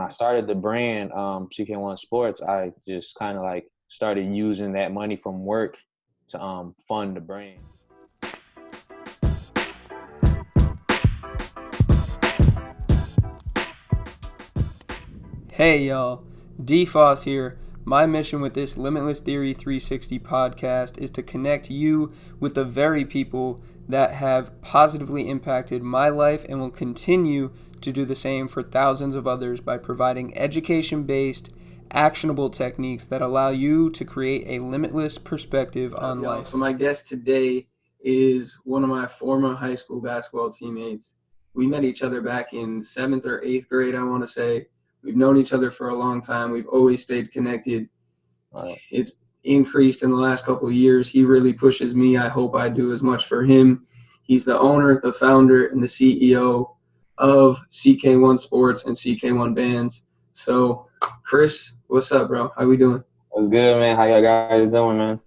when I started the brand, CK1 Sports, I just kind of like started using that money from work to fund the brand. Hey y'all, DFOS here. My mission with this Limitless Theory 360 podcast is to connect you with the very people that have positively impacted my life and will continue to do the same for thousands of others by providing education-based, actionable techniques that allow you to create a limitless perspective on life. So my guest today is one of my former high school basketball teammates. We met each other back in 7th or 8th grade, I want to say. We've known each other for a long time. We've always stayed connected. It's increased in the last couple of years. He really pushes me. I hope I do as much for him. He's the owner, the founder, and the CEO of CK1 Sports and CK1 Bands. So, Chris, what's up, bro? How we doing? What's good, man? How y'all guys doing, man?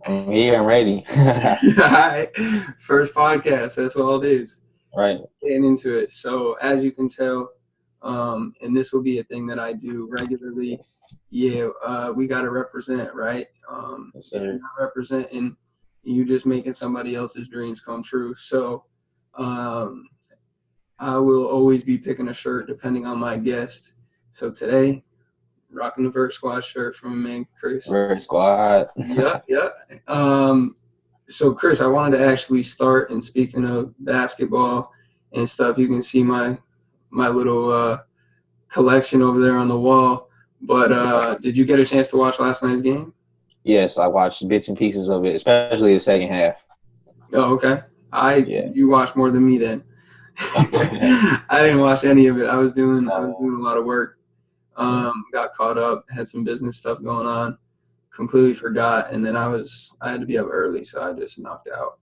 I'm here. I'm ready. All right. First podcast. That's all it is. Right. Getting into it. So, as you can tell, and this will be a thing that I do regularly. Yeah, we got to represent, right? If you're not representing, you just making somebody else's dreams come true. So I will always be picking a shirt depending on my guest. So today, rocking the Vert Squad shirt from man, Chris. Vert Squad. Yeah. So, Chris, I wanted to actually start, and speaking of basketball and stuff, you can see my little collection over there on the wall. But did you get a chance to watch last night's game? Yes, I watched bits and pieces of it, especially the second half. Oh, okay. You watched more than me then. I didn't watch any of it. I was doing a lot of work. Got caught up, had some business stuff going on, completely forgot, and then I had to be up early, so I just knocked out.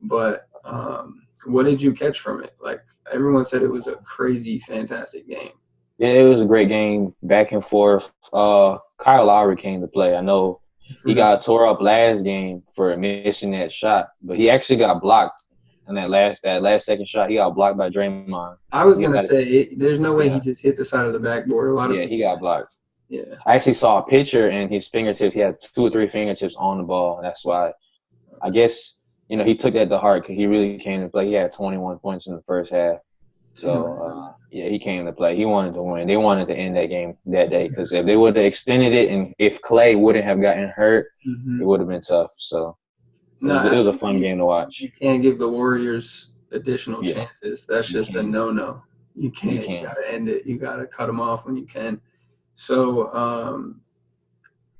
But what did you catch from it? Like, everyone said it was a crazy, fantastic game. Yeah, it was a great game, back and forth. Kyle Lowry came to play. I know he got tore up last game for missing that shot, but he actually got blocked in that last second shot. He got blocked by Draymond. I was gonna say, there's no way he just hit the side of the backboard. He got blocked. Yeah, I actually saw a picture, and his fingertips. He had 2 or 3 fingertips on the ball. That's why, I guess, he took that to heart because he really came to play. He had 21 points in the first half. So, he came to play. He wanted to win. They wanted to end that game that day because if they would have extended it and if Clay wouldn't have gotten hurt, it would have been tough. So, it was a fun game to watch. You can't give the Warriors additional chances. That's just a no-no. You can't. You got to end it. You got to cut them off when you can. So,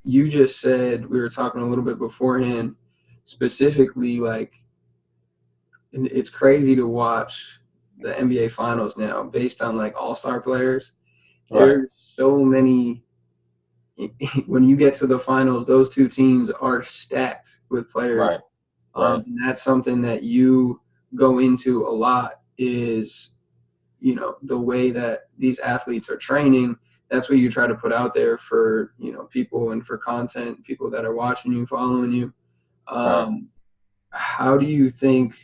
you just said, we were talking a little bit beforehand, specifically, like, it's crazy to watch the NBA Finals now based on, like, all-star players. Right. There's so many – when you get to the finals, those two teams are stacked with players. Right. And that's something that you go into a lot is, the way that these athletes are training. That's what you try to put out there for, people and for content, people that are watching you, following you. How do you think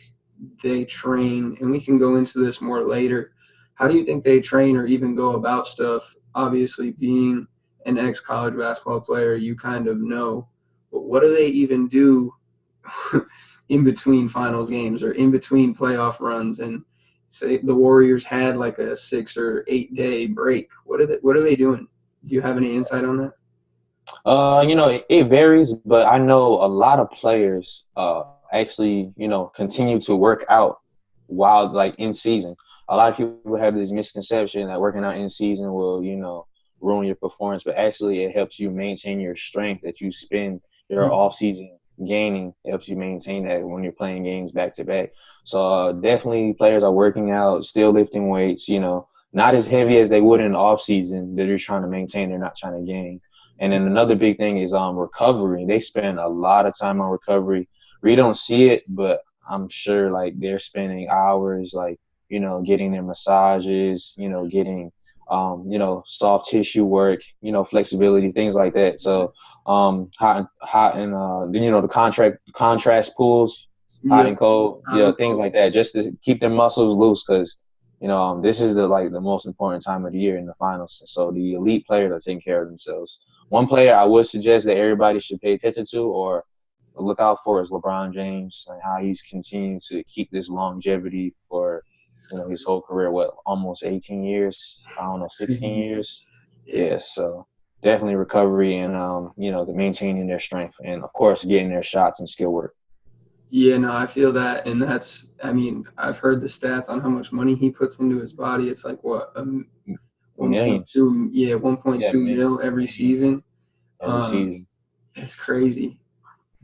they train? And we can go into this more later. How do you think they train or even go about stuff? Obviously, being an ex-college basketball player, you kind of know. But what do they even do in between finals games or in between playoff runs? And say the Warriors had like a 6 or 8 day break. What are they doing? Do you have any insight on that? It varies, but I know a lot of players actually, continue to work out while like in season. A lot of people have this misconception that working out in season will, ruin your performance, but actually it helps you maintain your strength that you spend your off season gaining. It helps you maintain that when you're playing games back to back. So definitely players are working out, still lifting weights, not as heavy as they would in the off season. They're just trying to maintain. They're not trying to gain. And then another big thing is recovery. They spend a lot of time on recovery. We don't see it, but I'm sure like they're spending hours like, getting their massages, getting soft tissue work, flexibility, things like that. So hot and the contrast pools, hot and cold, things like that, just to keep their muscles loose because this is the most important time of the year in the finals. So the elite players are taking care of themselves. One player I would suggest that everybody should pay attention to or look out for is LeBron James and how he's continuing to keep this longevity for his whole career. What, almost 18 years? I don't know, 16 years. Yeah. Yeah, so definitely recovery and the maintaining their strength and of course getting their shots and skill work. Yeah, no, I feel that, and I mean, I've heard the stats on how much money he puts into his body. It's like what, 1.2, Millions. yeah, 1.2 Yeah, mil every season. every season. It's crazy.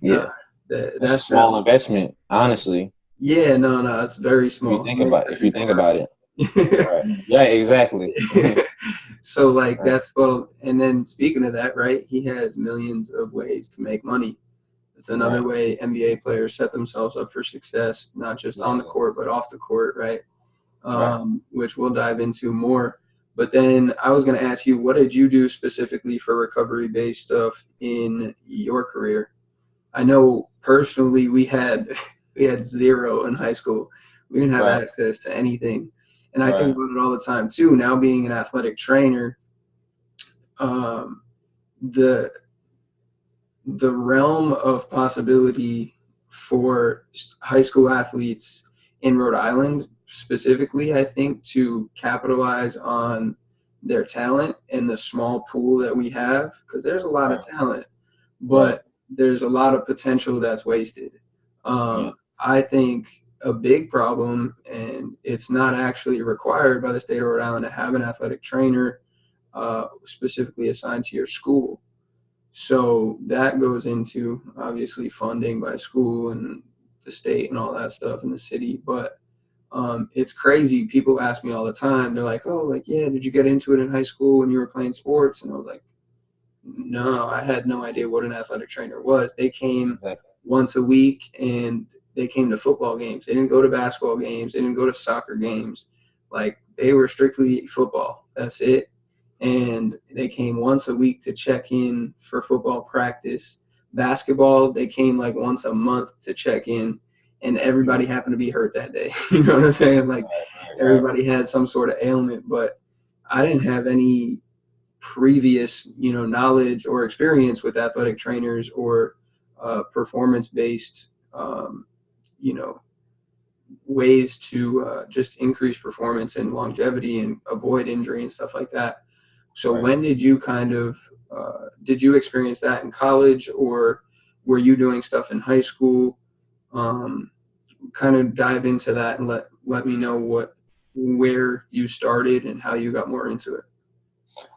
Uh, Yeah. That's a that's that. small investment, honestly. Yeah, no, it's very small. It makes If that you in think about it. commercial. Right. Yeah, exactly. So like Right. that's well, and then speaking of that, right? He has millions of ways to make money. It's another Right. way NBA players set themselves up for success, not just on the Yeah. court but off the court, right? Right. Which we'll dive into more. But then I was going to ask you, what did you do specifically for recovery-based stuff in your career? I know personally we had zero in high school. We didn't have Right. access to anything, and I think Right. about it all the time too. Now being an athletic trainer, um, the the realm of possibility for high school athletes in Rhode Island specifically, I think, to capitalize on their talent and the small pool that we have, because there's a lot of Right. talent, Right. but there's a lot of potential that's wasted. Yeah. I think a big problem, and it's not actually required by the state of Rhode Island to have an athletic trainer specifically assigned to your school. So that goes into obviously funding by school and the state and all that stuff in the city. But it's crazy. People ask me all the time. They're like, "Oh, like yeah, did you get into it in high school when you were playing sports?" And I was like, "No, I had no idea what an athletic trainer was." They came Exactly. once a week and they came to football games. They didn't go to basketball games. They didn't go to soccer games. Like they were strictly football. That's it. And they came once a week to check in for football practice. Basketball, they came like once a month to check in, and everybody happened to be hurt that day. You know what I'm saying? Like Right. Right. everybody had some sort of ailment, but I didn't have any previous, knowledge or experience with athletic trainers or performance-based, you know, ways to just increase performance and longevity and avoid injury and stuff like that. So Right. when did you did you experience that in college, or were you doing stuff in high school? Um, Kind of dive into that and let me know where you started and how you got more into it.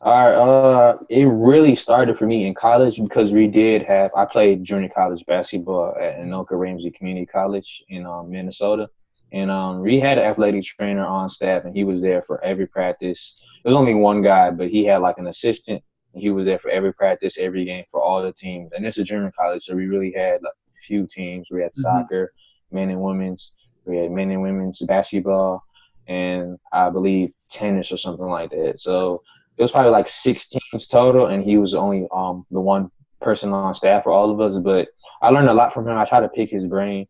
All right. It really started for me in college because I played junior college basketball at Anoka Ramsey Community College in Minnesota, and we had an athletic trainer on staff, and he was there for every practice. There was only one guy, but he had like an assistant, and he was there for every practice, every game for all the teams. And it's a junior college, so we really had like a few teams. We had Mm-hmm. soccer, men and women's. We had men and women's basketball, and I believe tennis or something like that. So it was probably like 6 teams total, and he was only the one person on staff for all of us. But I learned a lot from him. I tried to pick his brain.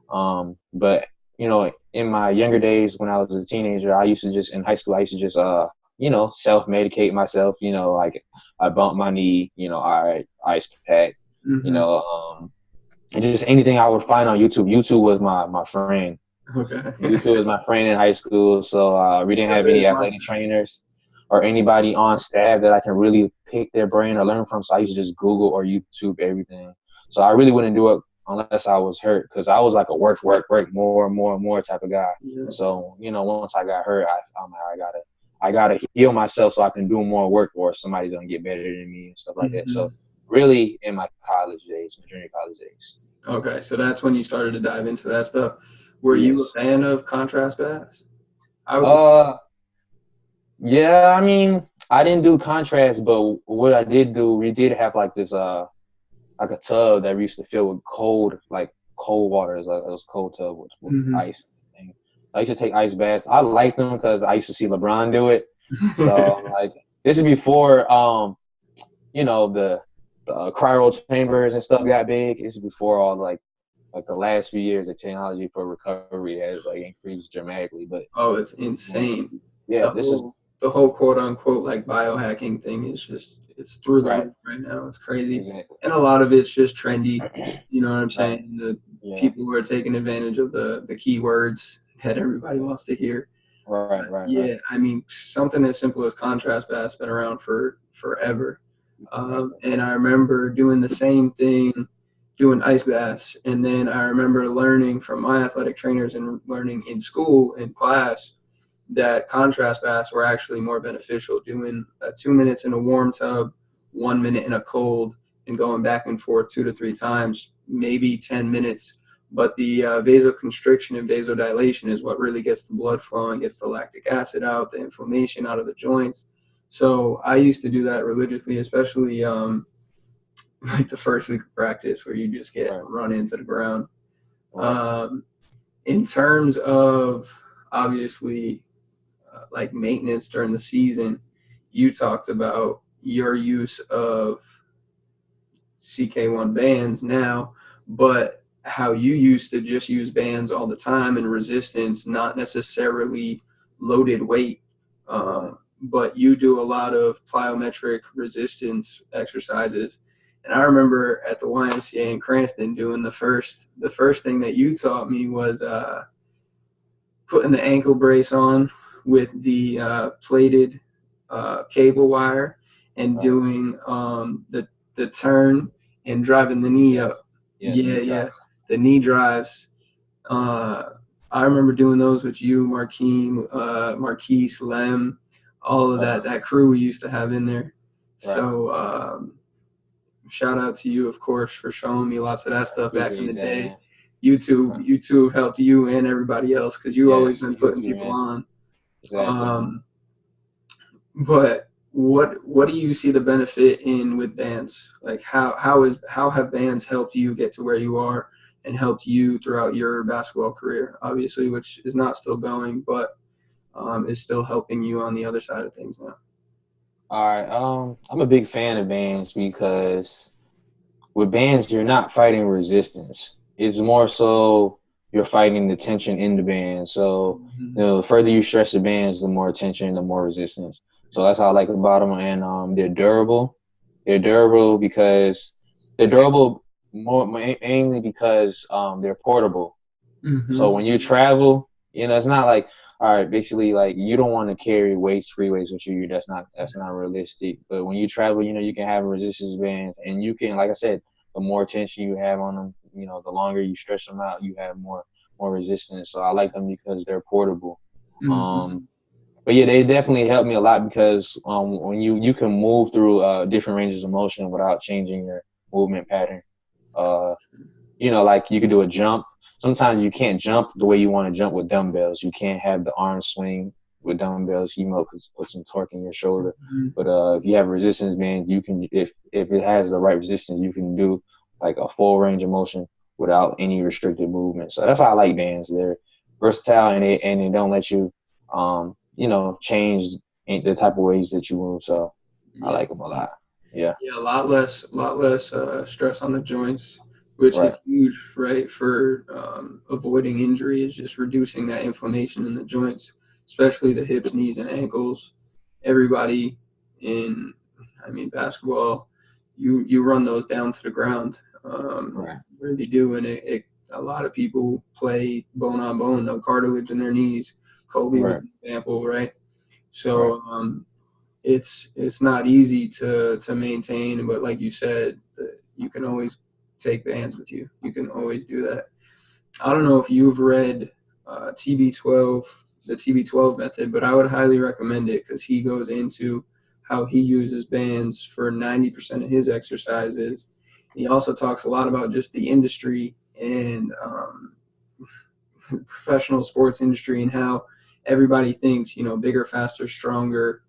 But in my younger days when I was a teenager, I used to just in high school, I used to just self-medicate myself. Like I bumped my knee. All right, ice pack. You Mm-hmm. know, and just anything I would find on YouTube. YouTube was my friend. Okay. YouTube was my friend in high school, so we didn't have any athletic trainers or anybody on staff that I can really pick their brain or learn from. So I used to just Google or YouTube everything. So I really wouldn't do it unless I was hurt, because I was like a work, more and more and more type of guy. Yeah. So once I got hurt, I'm like, I gotta heal myself so I can do more work, or somebody's gonna get better than me and stuff like that. Mm-hmm. So really, in my college days, my junior college days. Okay, so that's when you started to dive into that stuff. Were you a Yes. fan of contrast bass? I was. Uh, yeah. I mean, I didn't do contrast, but what I did do, we did have like this like a tub that we used to fill with cold water. It was a cold tub with Mm-hmm. ice. And I used to take ice baths. I liked them because I used to see LeBron do it. So I'm like, this is before the cryo chambers and stuff got big. This is before all like like the last few years, the technology for recovery has like increased dramatically. But Oh, it's insane. yeah, The this is whole quote unquote like biohacking thing is just it's through the right. roof right now. It's crazy. Exactly. And a lot of it's just trendy. You know what I'm Right. saying? The Yeah. people who are taking advantage of the keywords that everybody wants to hear. Right. Right. Right. Yeah, I mean something as simple as contrast baths been around for forever. Exactly. And I remember doing the same thing, doing ice baths, and then I remember learning from my athletic trainers and learning in school in class that contrast baths were actually more beneficial, doing 2 minutes in a warm tub, 1 minute in a cold, and going back and forth 2 to 3 times, maybe 10 minutes. But the vasoconstriction and vasodilation is what really gets the blood flowing, gets the lactic acid out, the inflammation out of the joints. So I used to do that religiously, especially like the first week of practice where you just get Right. run into the ground. Right. Um, in terms of obviously like maintenance during the season, you talked about your use of CK1 bands now, but how you used to just use bands all the time and resistance, not necessarily loaded weight. Right. But you do a lot of plyometric resistance exercises. And I remember at the YMCA in Cranston doing the first thing that you taught me was putting the ankle brace on with the plated cable wire and Right. doing the turn and driving the knee Yeah. up. Yeah. The Yeah, knee yeah, drops. the knee drives. Uh, I remember doing those with you, Marquise, Lem, all of Right. that crew we used to have in there. Right. So shout out to you, of course, for showing me lots of that I stuff back in the appreciate that, day. man. YouTube helped you and everybody else because you always Yes. been You putting too, people man. on. Exactly. Um, but what do you see the benefit in with bands? Like how have bands helped you get to where you are and helped you throughout your basketball career? Obviously, which is not still going, but is still helping you on the other side of things now. All right. I'm a big fan of bands because with bands, you're not fighting resistance. It's more so you're fighting the tension in the band. So, Mm-hmm. the further you stretch the bands, the more tension, the more resistance. So that's how I like about them. And they're durable. They're durable because they're durable mainly because they're portable. Mm-hmm. So when you travel, it's not like, all right, basically like you don't want to carry weights, free weights with you. That's not realistic. But when you travel, you can have resistance bands, and you can, like I said, the more tension you have on them, the longer you stretch them out, you have more resistance. So I like them because they're portable. Mm-hmm. But yeah, they definitely help me a lot because when you can move through different ranges of motion without changing your movement pattern. Uh, like you could do a jump. Sometimes you can't jump the way you want to jump with dumbbells. You can't have the arm swing with dumbbells. You might put some torque in your shoulder. But if you have resistance bands, you can, if it has the right resistance, you can do like a full range of motion without any restricted movement. So that's why I like bands. They're versatile and they don't let you, change the type of ways that you move. So I Yeah. like them a lot. Yeah. Yeah, a lot less stress on the joints, which Right. is huge, right, for avoiding injury. Is just reducing that inflammation in the joints, especially the hips, knees, and ankles. Everybody in, I mean, basketball, you run those down to the ground. Right. Really do, and a lot of people play bone on bone, no cartilage in their knees. Kobe was Right. an example, right? Right. So it's not easy to maintain, but like you said, you can always take bands with you. You can always do that. I don't know if you've read TB12, the TB12 method, but I would highly recommend it because he goes into how he uses bands for 90% of his exercises. He also talks a lot about just the industry and professional sports industry and how everybody thinks, bigger, faster, stronger,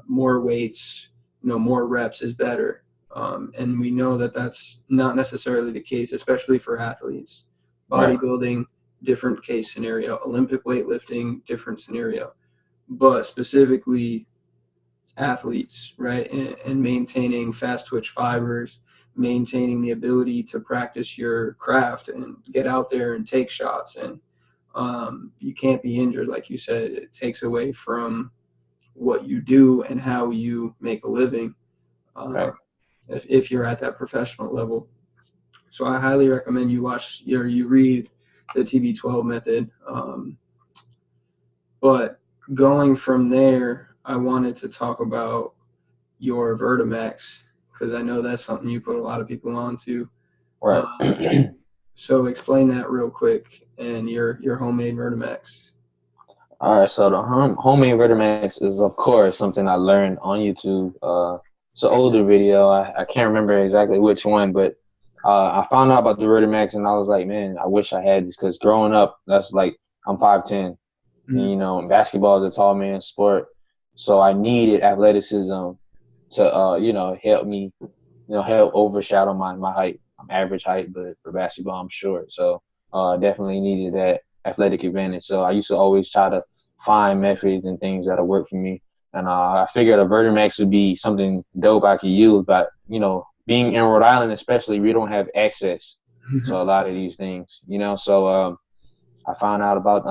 more weights, more reps is better. And we know that that's not necessarily the case, especially for athletes. Right. Bodybuilding, different case scenario. Olympic weightlifting, different scenario. But specifically athletes, right? And maintaining fast twitch fibers, maintaining the ability to practice your craft and get out there and take shots. And you can't be injured, like you said. It takes away from what you do and how you make a living Right. if you're at that professional level. So I highly recommend you watch or you read the TB12 method. But going from there, I wanted to talk about your Vertimax because I know that's something you put a lot of people onto. Right. So explain that real quick and your homemade Vertimax. All right, so the homemade Rhodemax is, of course, something I learned on YouTube. It's an older video. I can't remember exactly which one, but I found out about the Rhodemax, and I was like, man, I wish I had this because growing up, that's like I'm 5'10", and you know, basketball is a tall man's sport, so I needed athleticism to help me, help overshadow my height. I'm average height, but for basketball, I'm short, so definitely needed that athletic advantage. So I used to always try to find methods and things that'll work for me. And I figured a Vertimax would be something dope I could use. But, being in Rhode Island especially, we don't have access to a lot of these things, So I found out about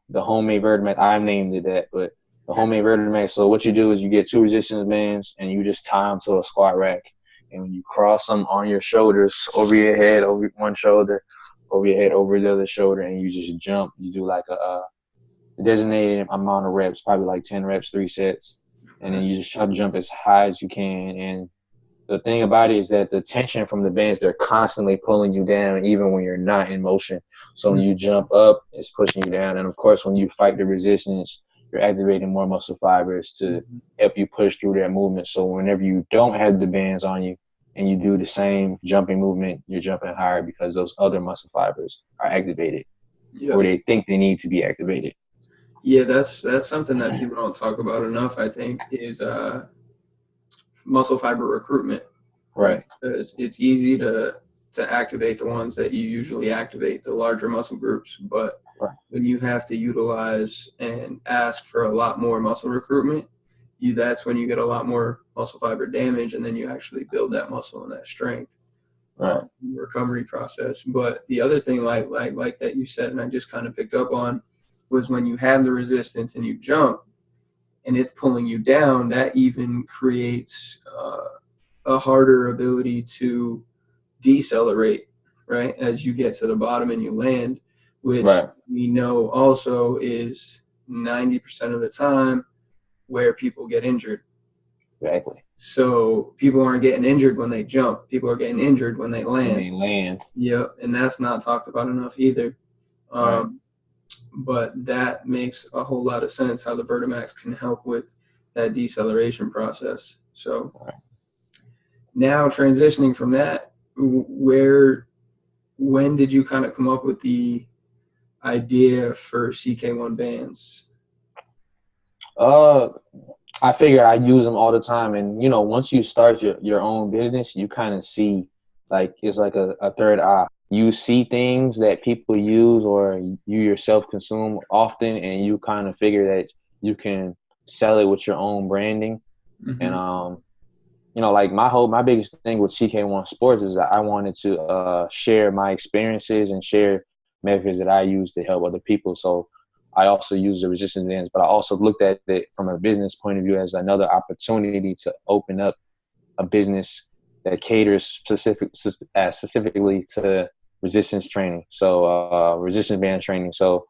the homemade Vertimax. I named it that, but the homemade Vertimax. So what you do is you get 2 resistance bands and you just tie them to a squat rack. And when you cross them on your shoulders, over your head, over one shoulder, over your head, over the other shoulder, and you just jump. You do like a designated amount of reps, probably like 10 reps, 3 sets. And then you just try to jump as high as you can. And the thing about it is that the tension from the bands, they're constantly pulling you down even when you're not in motion. So when you jump up, it's pushing you down. And of course, when you fight the resistance, you're activating more muscle fibers to help you push through that movement. So whenever you don't have the bands on you and you do the same jumping movement, you're jumping higher because those other muscle fibers are activated or they think they need to be activated. Yeah, that's something that people don't talk about enough, I think, is muscle fiber recruitment. Right. It's easy to activate the ones that you usually activate, the larger muscle groups, but when you have to utilize and ask for a lot more muscle recruitment, that's when you get a lot more muscle fiber damage, and then you actually build that muscle and that strength. Recovery process. But the other thing like that you said, and I just kind of picked up on, was when you have the resistance and you jump and it's pulling you down, that even creates a harder ability to decelerate, right, as you get to the bottom and you land, which we know also is 90% of the time where people get injured. Exactly. So people aren't getting injured when they jump. People are getting injured when they land. Yep, and that's not talked about enough either. But that makes a whole lot of sense how the Vertimax can help with that deceleration process. So now transitioning from that, when did you kind of come up with the idea for CK1 bands? I figured I use them all the time. And, once you start your own business, you kind of see, like, it's like a third eye. You see things that people use or you yourself consume often, and you kind of figure that you can sell it with your own branding. And, like my biggest thing with CK1 Sports is that I wanted to share my experiences and share methods that I use to help other people. So I also use the resistance bands, but I also looked at it from a business point of view as another opportunity to open up a business that caters specifically to resistance training. So resistance band training. So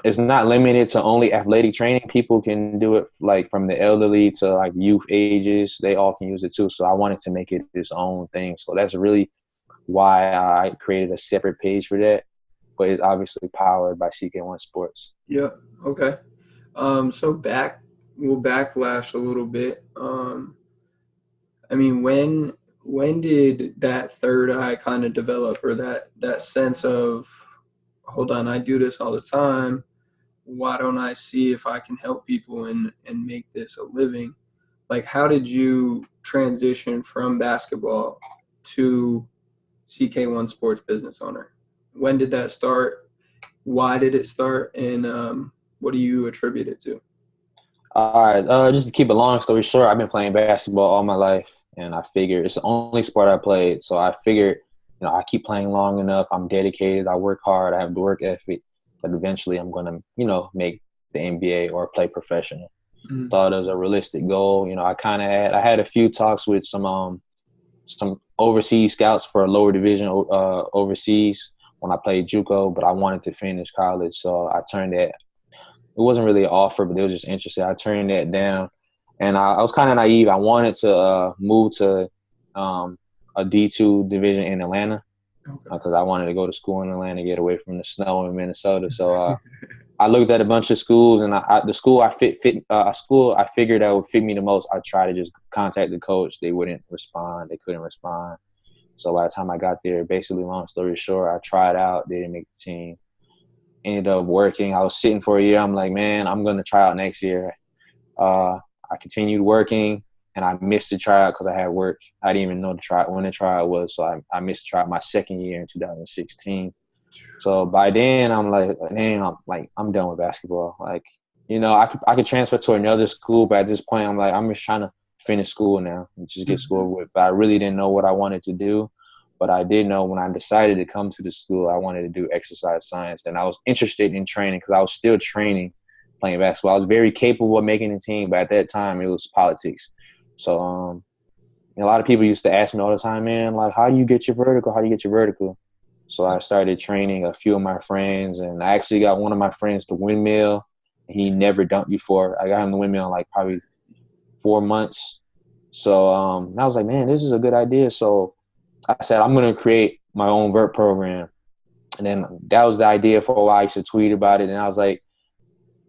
it's not limited to only athletic training. People can do it like from the elderly to like youth ages. They all can use it too. So I wanted to make it its own thing. So that's really why I created a separate page for that. But it's obviously powered by CK1 Sports. Yeah. Okay. So we'll backlash a little bit. I mean, when did that third eye kind of develop, or that sense of, hold on, I do this all the time. Why don't I see if I can help people and make this a living? Like, how did you transition from basketball to CK1 Sports business owner? When did that start? Why did it start? And what do you attribute it to? All right. Just to keep a long story short, I've been playing basketball all my life. and I figured it's the only sport I played. So I figured, I keep playing long enough. I'm dedicated. I work hard. I have the work ethic that eventually I'm going to, make the NBA or play professional. Mm. Thought it was a realistic goal. I had a few talks with some overseas scouts for a lower division overseas when I played JUCO, but I wanted to finish college, so I turned that. It wasn't really an offer, but they were just interested. I turned that down, and I was kind of naive. I wanted to move to a D2 division in Atlanta Okay. because I wanted to go to school in Atlanta, get away from the snow in Minnesota. So I looked at a bunch of schools, and the school I figured that would fit me the most. I tried to just contact the coach. They wouldn't respond. They couldn't respond. So by the time I got there, basically, long story short, I tried out. They didn't make the team. Ended up working. I was sitting for a year. I'm like, man, I'm going to try out next year. I continued working, and I missed the tryout because I had work. I didn't even know when the tryout was, so I missed the tryout my second year in 2016. So by then, I'm like, damn, I'm done with basketball. I could transfer to another school, but at this point, I'm like, I'm just trying to finish school now and just get school over with. But I really didn't know what I wanted to do. But I did know when I decided to come to the school, I wanted to do exercise science. And I was interested in training because I was still training, playing basketball. I was very capable of making a team, but at that time, it was politics. So a lot of people used to ask me all the time, man, like, how do you get your vertical? How do you get your vertical? So I started training a few of my friends, and I actually got one of my friends to windmill. He never dunked before. I got him to windmill in like probably 4 months. So I was like, man, this is a good idea. So I said, I'm going to create my own vert program. And then that was the idea for a while. I used to tweet about it. And I was like,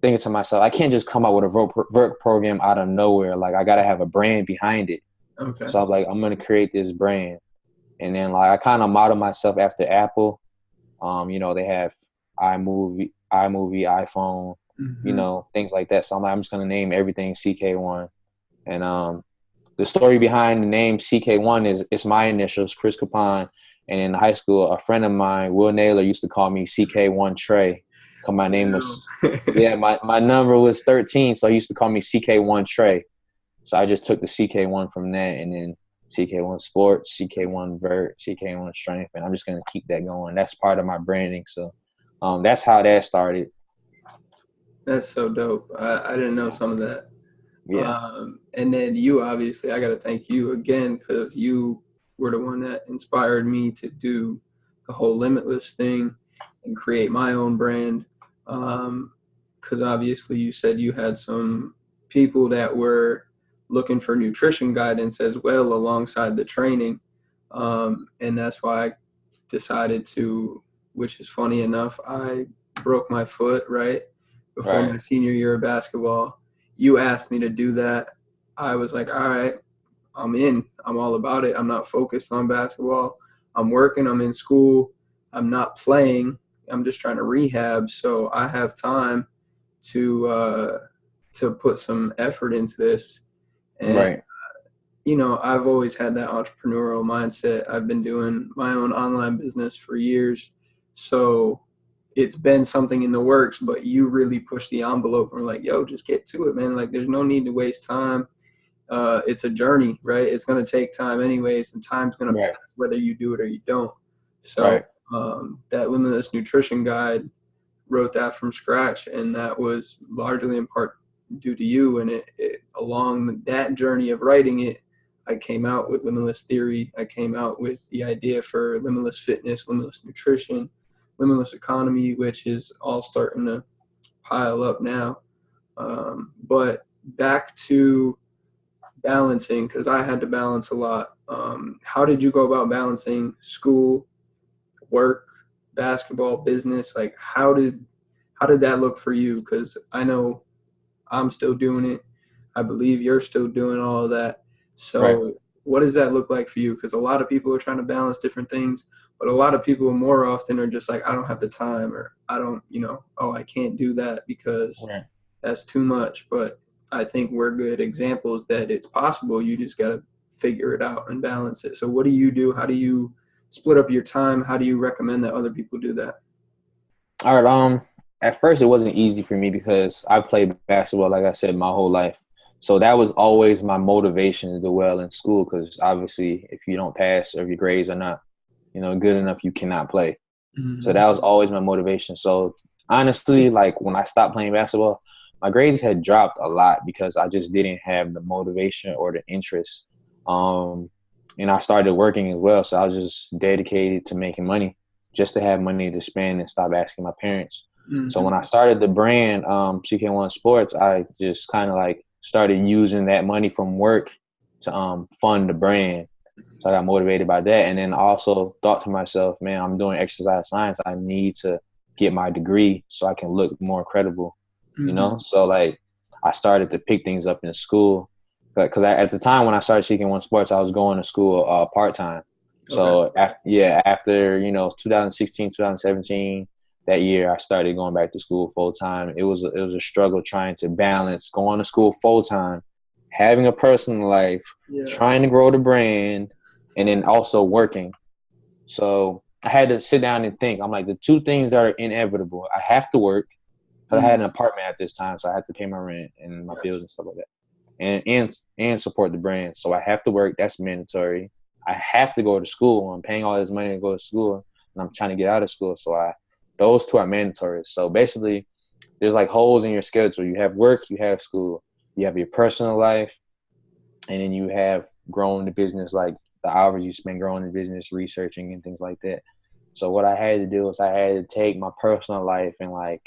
thinking to myself, I can't just come out with a vert program out of nowhere. Like, I got to have a brand behind it. Okay. So I was like, I'm going to create this brand. And then, like, I kind of modeled myself after Apple. They have iMovie, iPhone, things like that. So I'm just going to name everything CK1. And the story behind the name CK1 is it's my initials, Chris Kpahn. And in high school, a friend of mine, Will Naylor, used to call me CK1 Trey. Because my name was, my number was 13. So he used to call me CK1 Trey. So I just took the CK1 from that, and then CK1 Sports, CK1 Vert, CK1 Strength, and I'm just going to keep that going. That's part of my branding. So that's how that started. That's so dope. I didn't know some of that. Yeah. And then you, obviously, I got to thank you again because you were the one that inspired me to do the whole Limitless thing and create my own brand. Because obviously you said you had some people that were looking for nutrition guidance as well alongside the training. And that's why I decided to, which is funny enough, I broke my foot, right, before Right. my senior year of basketball. You asked me to do that. I was like, all right, I'm in. I'm all about it. I'm not focused on basketball. I'm working. I'm in school. I'm not playing. I'm just trying to rehab. So I have time to put some effort into this. And Right. I've always had that entrepreneurial mindset. I've been doing my own online business for years. So it's been something in the works, but you really push the envelope and we're like, yo, just get to it, man. Like, there's no need to waste time. It's a journey, right? It's going to take time anyways, and time's going to Right. pass whether you do it or you don't. So Right. that Limitless Nutrition Guide, wrote that from scratch, and that was largely in part due to you. And it along that journey of writing it, I came out with Limitless Theory. I came out with the idea for Limitless Fitness, Limitless Nutrition, Limitless Economy, which is all starting to pile up now. But back to balancing, because I had to balance a lot. How did you go about balancing school, work, basketball, business? Like, how did that look for you? Because I know I'm still doing it. I believe you're still doing all of that. Right. So what does that look like for you? Because a lot of people are trying to balance different things, but a lot of people more often are just like, I don't have the time, or I don't, I can't do that because Right. that's too much. But I think we're good examples that it's possible. You just got to figure it out and balance it. So what do you do? How do you split up your time? How do you recommend that other people do that? All right. At first, it wasn't easy for me because I played basketball, like I said, my whole life. So that was always my motivation to do well in school, because obviously if you don't pass or if your grades are not, good enough, you cannot play. So Mm-hmm. that was always my motivation. So honestly, like when I stopped playing basketball, my grades had dropped a lot because I just didn't have the motivation or the interest. And I started working as well. So I was just dedicated to making money just to have money to spend and stop asking my parents. So Mm-hmm. when I started the brand, CK1 Sports, I just kind of like started using that money from work to fund the brand. So I got motivated by that. And then also thought to myself, man, I'm doing exercise science. I need to get my degree so I can look more credible, Mm-hmm. So like I started to pick things up in school, because at the time when I started Seeking One Sports, I was going to school part-time. Okay. So after 2016, 2017, that year I started going back to school full-time. It was a struggle trying to balance going to school full-time, having a personal life, Yeah. trying to grow the brand, and then also working. So I had to sit down and think. I'm like, the two things that are inevitable. I have to work, because I Mm-hmm. had an apartment at this time, so I had to pay my rent and my bills and stuff like that, and support the brand. So I have to work. That's mandatory. I have to go to school. I'm paying all this money to go to school, and I'm trying to get out of school. So those two are mandatory. So basically, there's like holes in your schedule. You have work, you have school, you have your personal life, and then you have growing the business, like the hours you spend growing the business, researching and things like that. So what I had to do was I had to take my personal life and like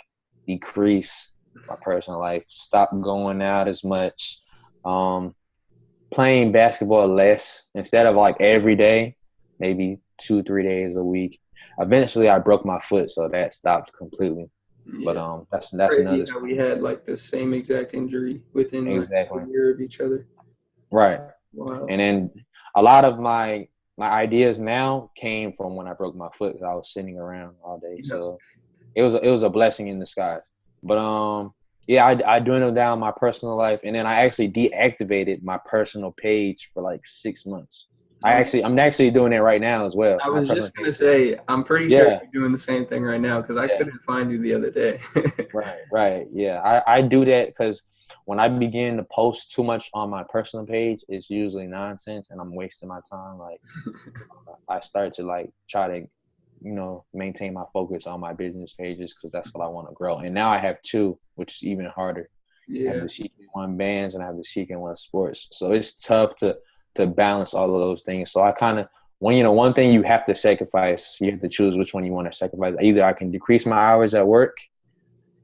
decrease my personal life, stop going out as much, um, playing basketball less instead of like every day, maybe 2-3 days a week. Eventually, I broke my foot, so that stopped completely. But Yeah. that's Crazy another how story. we had like the same exact injury within like a Exactly. year of each other. Right. Wow. And then a lot of my ideas now came from when I broke my foot, 'cause I was sitting around all day. Yeah. So it was a blessing in disguise. But yeah, I dwindled down my personal life, and then I actually deactivated my personal page for like 6 months. Okay. I'm actually doing it right now as well. I My was personal just gonna page. say, I'm pretty sure Yeah, you're doing the same thing right now because I yeah, couldn't find you the other day. right. Yeah, I do that because when I begin to post too much on my personal page, it's usually nonsense, and I'm wasting my time. Like I start to like try to, maintain my focus on my business pages, because that's what I want to grow. And now I have two, which is even harder. I have Yeah. the Seeking One Bands and I have the Seeking One Sports. So it's tough to balance all of those things. So I kind of, one thing you have to sacrifice, you have to choose which one you want to sacrifice. Either I can decrease my hours at work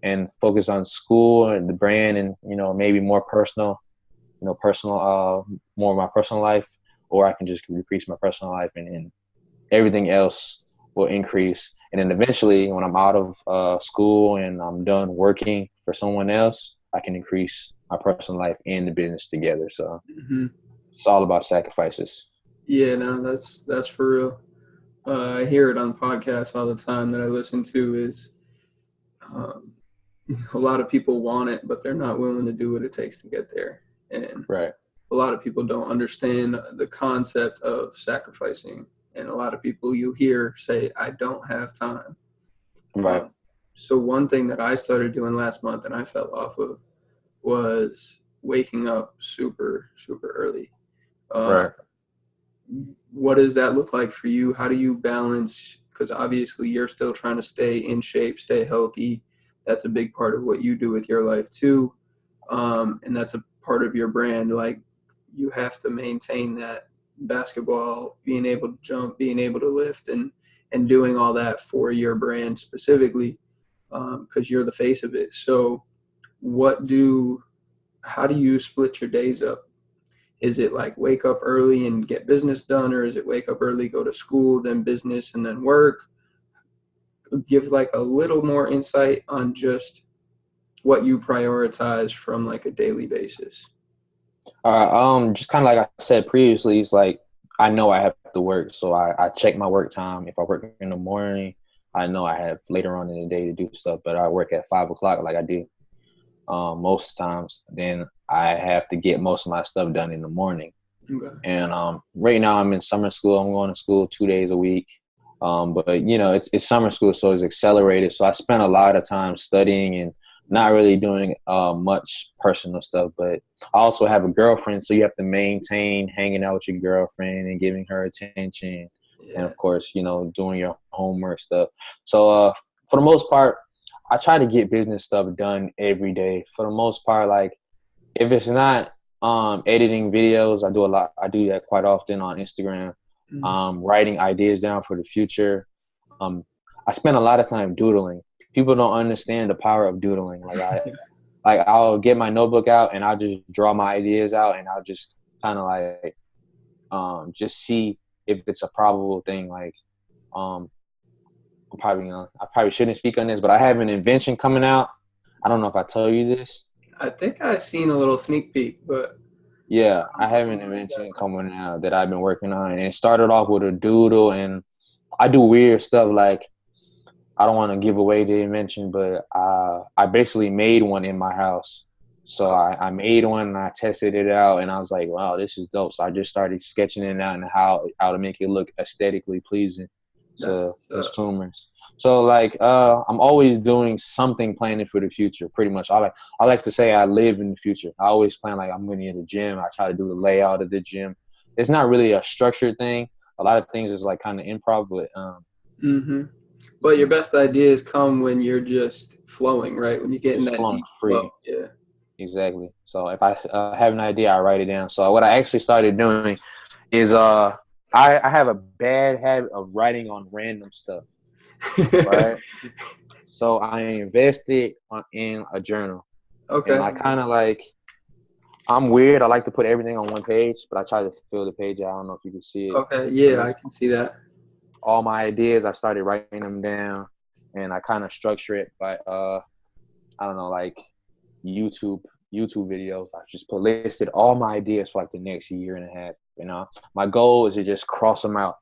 and focus on school and the brand, and maybe more personal, more of my personal life, or I can just decrease my personal life, and everything else will increase. And then eventually, when I'm out of school and I'm done working for someone else, I can increase my personal life and the business together. So Hmm. it's all about sacrifices. Yeah. No, that's for real. I hear it on podcasts all the time that I listen to. Is um, a lot of people want it, but they're not willing to do what it takes to get there. And Right. a lot of people don't understand the concept of sacrificing. And a lot of people you hear say, I don't have time. Right. Um, so, one thing that I started doing last month and I fell off of was waking up super, super early. Uh, Right. what does that look like for you? How do you balance? Because obviously you're still trying to stay in shape, stay healthy. That's a big part of what you do with your life too, and that's a part of your brand. Like you have to maintain that basketball, being able to jump, being able to lift, and doing all that for your brand specifically, because you're the face of it. So, what do how do you split your days up? Is it like wake up early and get business done, or is it wake up early, go to school, then business, and then work? Give like a little more insight on just what you prioritize from like a daily basis. Just kind of like I said previously, it's like I know I have to work, so I check my work time. If I work in the morning, I know I have later on in the day to do stuff, but I work at 5 o'clock like I do most times. Then I have to get most of my stuff done in the morning. Okay. And right now I'm in summer school. I'm going to school 2 days a week. But it's summer school, so it's accelerated. So I spent a lot of time studying and not really doing much personal stuff. But I also have a girlfriend, so you have to maintain hanging out with your girlfriend and giving her attention, and Yeah. of course, doing your homework stuff. So for the most part, I try to get business stuff done every day. For the most part, like if it's not editing videos, I do a lot. I do that quite often on Instagram. Mm. Writing ideas down for the future. Um, I spend a lot of time doodling. People don't understand the power of doodling. I'll get my notebook out and I'll just draw my ideas out, and I'll just kind of like just see if it's a probable thing. Like um, I probably shouldn't speak on this, but I have an invention coming out. I don't know if I told you this. I think I've seen a little sneak peek, but Yeah, I have an invention coming out that I've been working on, and it started off with a doodle, and I do weird stuff like I don't want to give away the invention, but I basically made one in my house. So I made one and I tested it out, and I was like, wow, this is dope. So I just started sketching it out and how to make it look aesthetically pleasing that's to consumers. So like I'm always doing something planning for the future, pretty much. I like to say I live in the future. I always plan like I'm going to the gym. I try to do the layout of the gym. It's not really a structured thing. A lot of things is like kind of improv, but mm-hmm. But your best ideas come when you're just flowing, right? When you get in just that flowing deep flow. free. Yeah. Exactly. So if I have an idea, I write it down. So what I actually started doing is I have a bad habit of writing on random stuff, right? So I invested in a journal, and Okay. I kind of like I'm weird. I like to put everything on one page, but I try to fill the page out. I don't know if you can see it. Okay. But Yeah, I it's can see that. all my ideas. I started writing them down, and I kind of structure it by I don't know, like YouTube YouTube videos. I just listed all my ideas for like the next year and a half. My goal is to just cross them out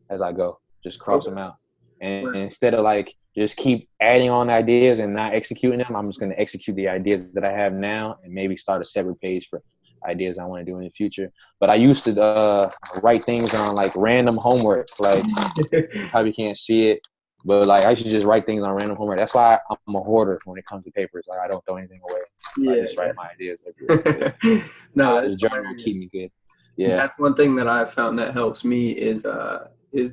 as I go. Just cross Okay. them out, and Right. instead of like just keep adding on ideas and not executing them, I'm just going to execute the ideas that I have now and maybe start a separate page for ideas I want to do in the future. But I used to write things on like random homework. Like you probably can't see it, but like I should just write things on random homework. That's why I'm a hoarder when it comes to papers. Like I don't throw anything away. So I Yeah. just write my ideas everywhere. But No, this that's journal will hilarious. keep me good. Yeah. That's one thing that I've found that helps me is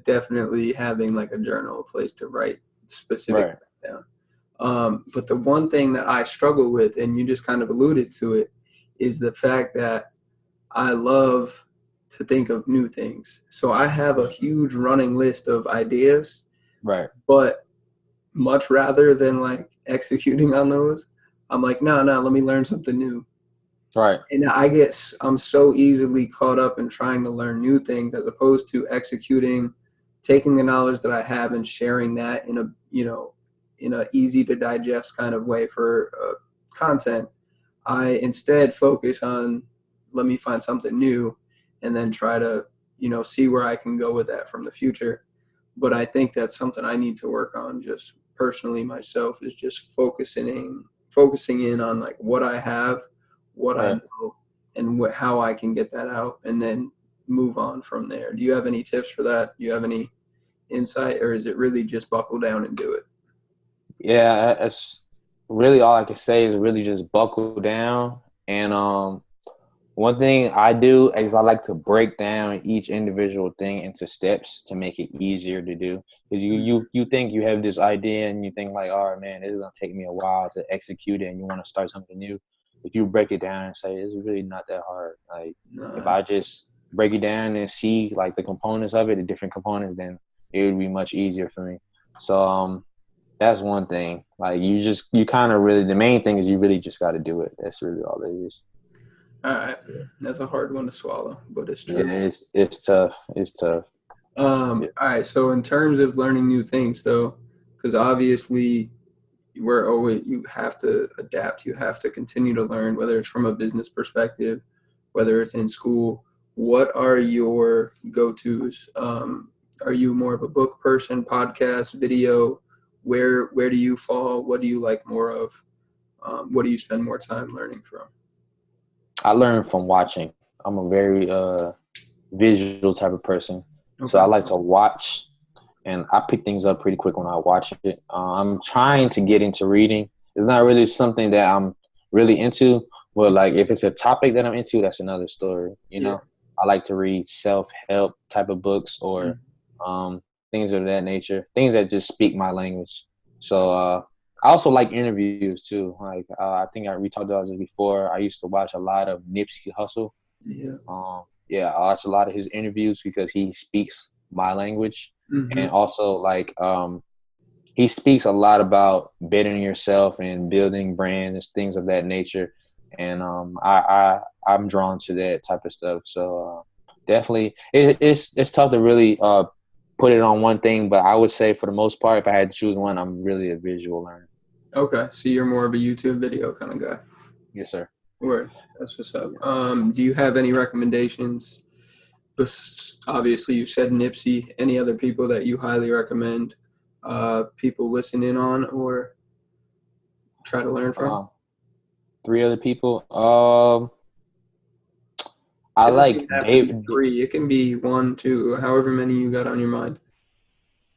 definitely having like a journal, a place to write specific Right. down. But the one thing that I struggle with, and you just kind of alluded to it, is the fact that I love to think of new things. So I have a huge running list of ideas, Right. but much rather than like executing on those, I'm like, no, let me learn something new. Right. And I'm so easily caught up in trying to learn new things as opposed to executing, taking the knowledge that I have and sharing that in a easy to digest kind of way for content. I instead focus on, let me find something new and then try to, see where I can go with that from the future. But I think that's something I need to work on just personally myself, is just focusing in on like what I have, what I Right. know, and how I can get that out, and then move on from there. Do you have any tips for that? Do you have any insight, or is it really just buckle down and do it? Yeah, that's really all I can say is really just buckle down. And one thing I do is I like to break down each individual thing into steps to make it easier to do. Because you think you have this idea and you think like, oh man, this is gonna take me a while to execute it, and you want to start something new. If you break it down and say it's really not that hard, like if No. I just break it down and see like the components of it, the different components, then it would be much easier for me. So that's one thing. Like you kind of really, the main thing is you really just got to do it. That's really all it is. All right. That's a hard one to swallow, but it's Yeah, true. it's tough. It's tough. Yeah. All right. So in terms of learning new things, though, because obviously you have to adapt. You have to continue to learn, whether it's from a business perspective, whether it's in school. What are your go-tos? Are you more of a book person, podcast, video? Where do you fall? What do you like more of? What do you spend more time learning from? I learn from watching. I'm a very visual type of person, so I Okay. like to watch, and I pick things up pretty quick when I watch it. I'm trying to get into reading, it's not really something that I'm really into. But like if it's a topic that I'm into, that's another story. You Yeah. know, I like to read self-help type of books or um, things of that nature, things that just speak my language. So I also like interviews too. Like I think we talked about this before. I used to watch a lot of Nipsey Hussle. Yeah. Yeah, I watch a lot of his interviews because he speaks my language, Mm-hmm. and also like he speaks a lot about bettering yourself and building brands, things of that nature. And I'm drawn to that type of stuff. So definitely, it's tough to really put it on one thing, but I would say for the most part, if I had to choose one, I'm really a visual learner. Okay, so you're more of a YouTube video kind of guy. Yes, sir. Word. That's what's up. Do you have any recommendations? Obviously, you said Nipsey. Any other people that you highly recommend people listen in on or try to learn from? Three other people. I It doesn't like even have to be Dave. three. It can be one, two, however many you got on your mind.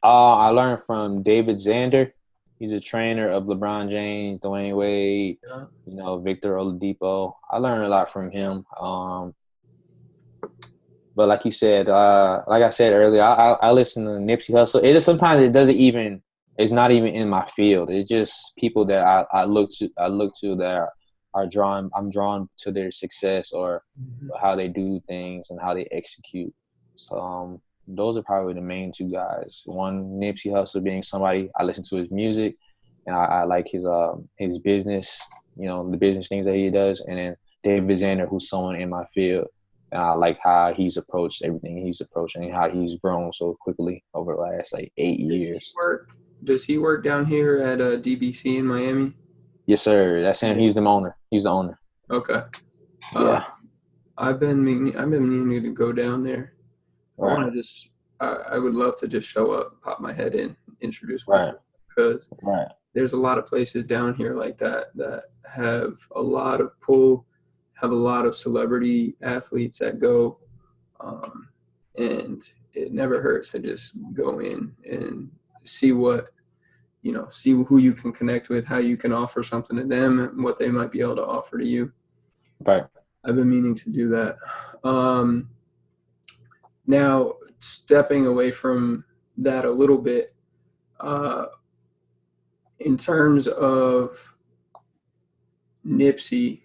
I learned from David Zander. He's a trainer of LeBron James, Dwayne Wade, Yeah. Victor Oladipo. I learned a lot from him. But like you said, like I said earlier, I listen to Nipsey Hussle. Sometimes it doesn't even. It's not even in my field. It's just people that I look to. I look to that are drawn. I'm drawn to their success or how they do things and how they execute. So those are probably the main two guys. One, Nipsey Hussle being somebody I listen to his music, and I like his business. The business things that he does, and then David Zander, who's someone in my field. And I like how he's approached everything he's approaching and how he's grown so quickly over the last like 8 years. Does he work down here at DBC in Miami? Yes, sir. That's him. Yeah. He's the owner. He's the owner. Okay. Yeah. I've been meaning to go down there. I Right. want to just, I would love to just show up, pop my head in, introduce Right. myself, because Right. there's a lot of places down here like that have a lot of pull, have a lot of celebrity athletes that go, and it never hurts to just go in and see see who you can connect with, how you can offer something to them, and what they might be able to offer to you. Right. I've been meaning to do that. Now, stepping away from that a little bit, in terms of Nipsey,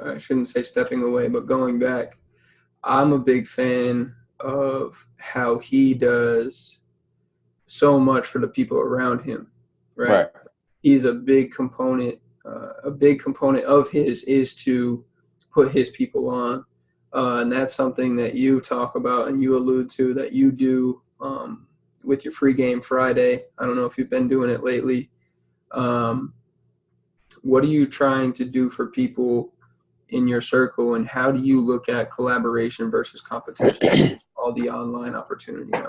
I shouldn't say stepping away, but going back, I'm a big fan of how he does so much for the people around him, right? Right. He's a big component. A big component of his is to put his people on, and that's something that you talk about and you allude to that you do with your free game Friday. I don't know if you've been doing it lately. What are you trying to do for people in your circle, and how do you look at collaboration versus competition? All the online opportunities.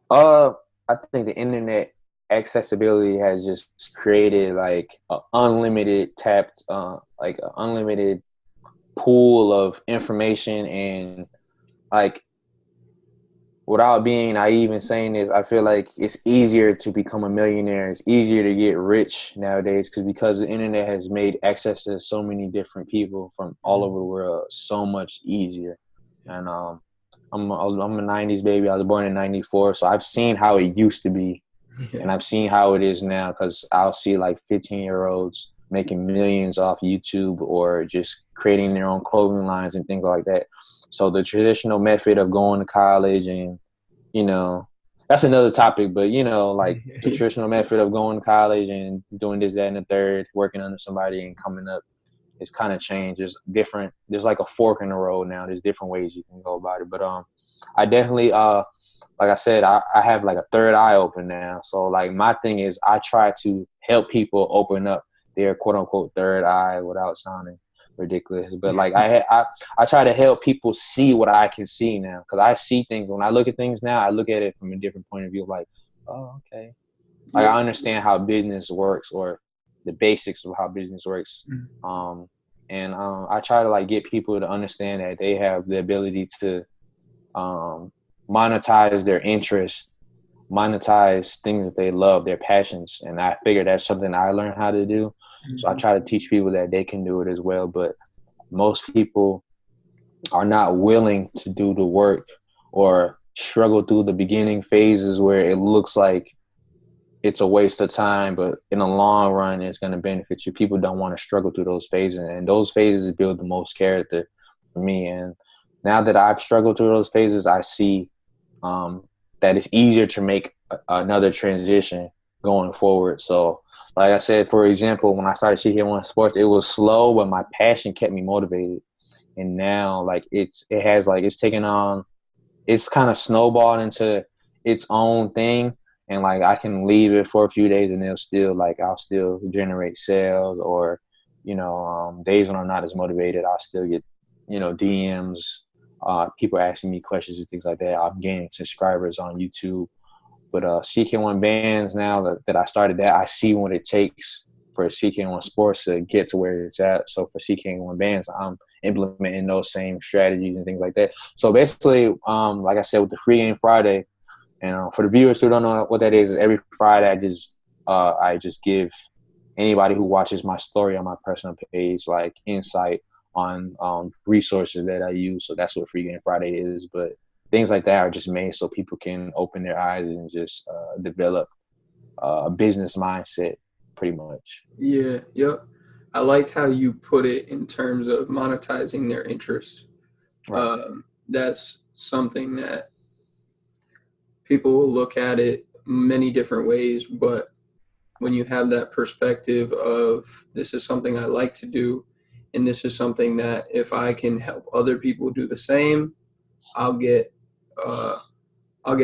I think the internet accessibility has just created like an unlimited like an unlimited pool of information, and like without being naive and saying this, I feel like it's easier to become a millionaire. It's easier to get rich nowadays because the internet has made access to so many different people from all over the world so much easier. And I'm a '90s baby. I was born in '94, so I've seen how it used to be, and I've seen how it is now. Because I'll see like 15-year-olds making millions off YouTube or just creating their own clothing lines and things like that. So the traditional method of going to college and, that's another topic, but, like the traditional method of going to college and doing this, that, and the third, working under somebody and coming up, it's kind of changed. There's like a fork in the road now. There's different ways you can go about it. But I definitely, like I said, I have like a third eye open now. So like my thing is I try to help people open up their quote unquote third eye without sounding ridiculous. But like I try to help people see what I can see now, because I see things. When I look at things now, I look at it from a different point of view. Like, oh, okay. Like I understand how business works, or the basics of how business works. And I try to like get people to understand that they have the ability to monetize their interest monetize things that they love, their passions. And I figured that's something I learned how to do. So I try to teach people that they can do it as well. But most people are not willing to do the work or struggle through the beginning phases where it looks like it's a waste of time, but in the long run, it's going to benefit you. People don't want to struggle through those phases, and those phases build the most character for me. And now that I've struggled through those phases, I see that it's easier to make another transition going forward. So, like I said, for example, when I started CK1 Sports, it was slow, but my passion kept me motivated. And now, like it's taken on, it's kind of snowballed into its own thing. And like I can leave it for a few days and I'll still generate sales, or, days when I'm not as motivated, I'll still get, DMs, people asking me questions and things like that. I'm gaining subscribers on YouTube. But CK1 Bands, now that I started that, I see what it takes for CK1 Sports to get to where it's at. So for CK1 Bands, I'm implementing those same strategies and things like that. So basically, like I said, with the Free Game Friday, and for the viewers who don't know what that is every Friday I just give anybody who watches my story on my personal page like insight on resources that I use. So that's what Free Game Friday is. But things like that are just made so people can open their eyes and just develop a business mindset, pretty much. Yeah, yep. I liked how you put it in terms of monetizing their interests. Right. That's something that people will look at it many different ways, but when you have that perspective of this is something I like to do, and this is something that if I can help other people do the same, I'll get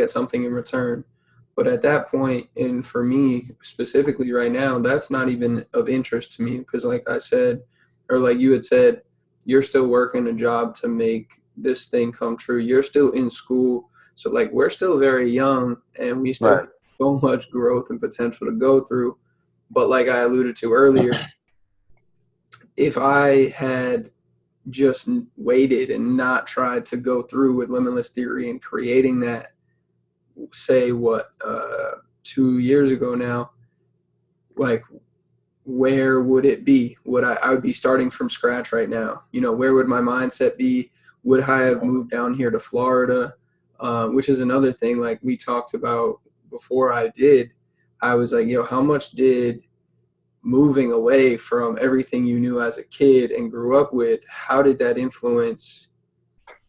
something in return. But at that point, and for me specifically right now, that's not even of interest to me because, like I said, or like you had said, you're still working a job to make this thing come true. You're still in school. So, like, we're still very young and we still Right. have so much growth and potential to go through. But, like I alluded to earlier, if I had just waited and not tried to go through with limitless theory and creating that, say, 2 years ago now, like, where would it be? I would be starting from scratch right now. Where would my mindset be? Would I have moved down here to Florida? Which is another thing, like we talked about before I was like, how much did moving away from everything you knew as a kid and grew up with, how did that influence